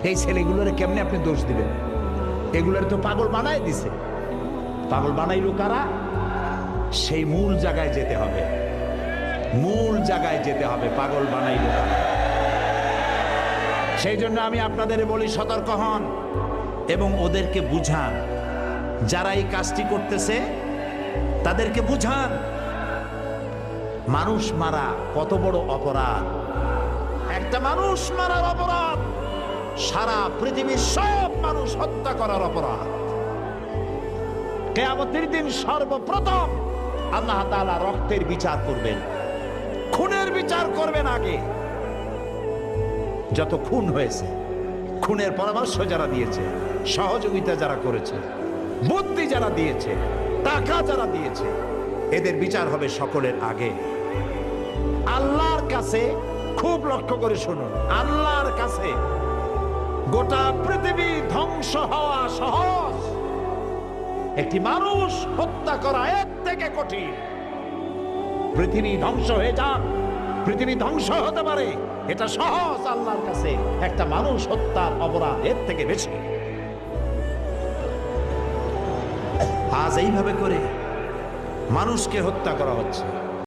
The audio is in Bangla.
এই ছেলেগুলোরে কেমনে আপনি দোষ দিবেন? এগুলোর তো পাগল বানায় দিছে। পাগল বানাইলো কারা? সেই মূল জায়গায় যেতে হবে, মূল জায়গায় যেতে হবে। পাগল বানাইলো কারা? সেই জন্য আমি আপনাদের বলি, সতর্ক হন এবং ওদেরকে বুঝান। যারা এই কাজটি করতেছে তাদেরকে বুঝান, মানুষ মারা কত বড় অপরাধ। একটা মানুষ মারার অপরাধ সারা পৃথিবীর সব মানুষ হত্যা করার অপরাধ। কিয়ামতের দিন সর্বপ্রথম আল্লাহ তাআলা রক্তের বিচার করবেন, খুনের বিচার করবেন। আগে যত খুন হয়েছে, খুনের পরামর্শ যারা দিয়েছে, সহযোগিতা যারা করেছে, বুদ্ধি যারা দিয়েছে, টাকা যারা দিয়েছে, এদের বিচার হবে সকলের আগে আল্লাহর কাছে। খুব লক্ষ্য করে শুনুন, আল্লাহর কাছে গোটা পৃথিবী ধ্বংস হওয়া সহজ, একটি মানুষ হত্যা করা এর থেকে কঠিন। পৃথিবী ধ্বংস হয়ে যাক, পৃথিবী ধ্বংস হতে পারে, এটা সহজ আল্লাহর কাছে। একটা মানুষ হত্যার অপরাধ এর থেকে বেশি। আজ এইভাবে করে মানুষকে হত্যা করা হচ্ছে।